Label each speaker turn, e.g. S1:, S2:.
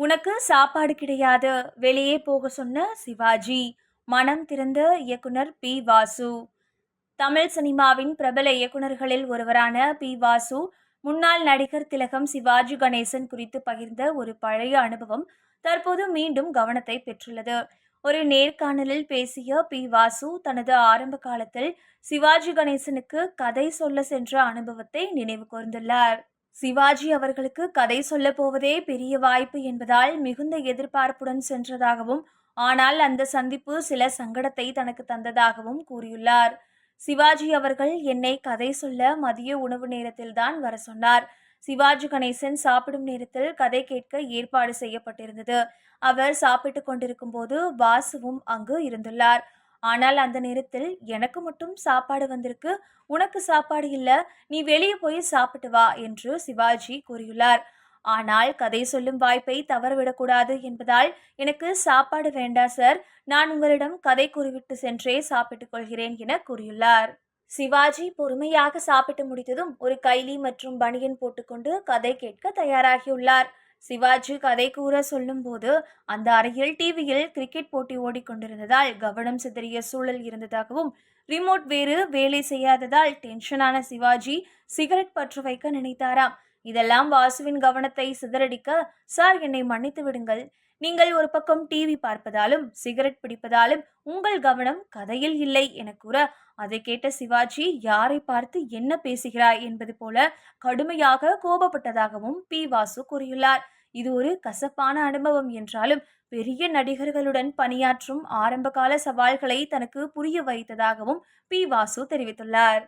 S1: உனக்கு சாப்பாடு கிடையாது, வெளியே போக சொன்ன சிவாஜி. மனம் திறந்த இயக்குனர் பி வாசு. தமிழ் சினிமாவின் பிரபல இயக்குனர்களில் ஒருவரான பி வாசு முன்னாள் நடிகர் திலகம் சிவாஜி கணேசன் குறித்து பகிர்ந்த ஒரு பழைய அனுபவம் தற்போது மீண்டும் கவனத்தை பெற்றுள்ளது. ஒரு நேர்காணலில் பேசிய பி வாசு தனது ஆரம்ப காலத்தில் சிவாஜி கணேசனுக்கு கதை சொல்ல சென்ற அனுபவத்தை நினைவு கூர்ந்துள்ளார். சிவாஜி அவர்களுக்கு கதை சொல்லப் போவதே பெரிய வாய்ப்பு என்பதால் மிகுந்த எதிர்பார்ப்புடன் சென்றதாகவும், ஆனால் அந்த சந்திப்பு சில சங்கடத்தை தனக்கு தந்ததாகவும் கூறியுள்ளார். சிவாஜி அவர்கள் என்னை கதை சொல்ல மதிய உணவு நேரத்தில்தான் வர சொன்னார். சிவாஜி கணேசன் சாப்பிடும் நேரத்தில் கதை கேட்க ஏற்பாடு செய்யப்பட்டிருந்தது. அவர் சாப்பிட்டுக் கொண்டிருக்கும் போது வாசுவும் அங்கு இருந்துள்ளார். ஆனால் அந்த நேரத்தில் எனக்கு மட்டும் சாப்பாடு வந்திருக்கு, உனக்கு சாப்பாடு இல்ல, நீ வெளியே போய் சாப்பிட்டு வா என்று சிவாஜி கூறியுள்ளார். ஆனால் கதை சொல்லும் வாய்ப்பை தவறவிடக்கூடாது என்பதால் எனக்கு சாப்பாடு வேண்டாம் சார், நான் உங்களிடம் கதை கூறிவிட்டு சென்றே சாப்பிட்டுக் கொள்கிறேன் என கூறியுள்ளார். சிவாஜி பொறுமையாக சாப்பிட்டு முடித்ததும் ஒரு கைலி மற்றும் பனியன் போட்டுக்கொண்டு கதை கேட்க தயாராகியுள்ளார். சிவாஜி கதை கூற சொல்லும் போது அந்த அறையில் டிவியில் கிரிக்கெட் போட்டி ஓடிக்கொண்டிருந்ததால் கவனம் சிதறிய சூழல் இருந்ததாகவும், ரிமோட் வேறு வேலை செய்யாததால் டென்ஷனான சிவாஜி சிகரெட் பற்ற வைக்க நினைத்தாராம். இதெல்லாம் வாசுவின் கவனத்தை சிதறடிக்க, சார் என்னை மன்னித்து விடுங்கள், நீங்கள் ஒரு பக்கம் டிவி பார்ப்பதாலும் சிகரெட் பிடிப்பதாலும் உங்கள் கவனம் கதையில் இல்லை என கூற, அதை கேட்ட சிவாஜி யாரை பார்த்து என்ன பேசுகிறாய் என்பது போல கடுமையாக கோபப்பட்டதாகவும் பி வாசு கூறியுள்ளார். இது ஒரு கசப்பான அனுபவம் என்றாலும் பெரிய நடிகர்களுடன் பணியாற்றும் ஆரம்பகால சவால்களை தனக்கு புரிய வைத்ததாகவும் பி வாசு தெரிவித்துள்ளார்.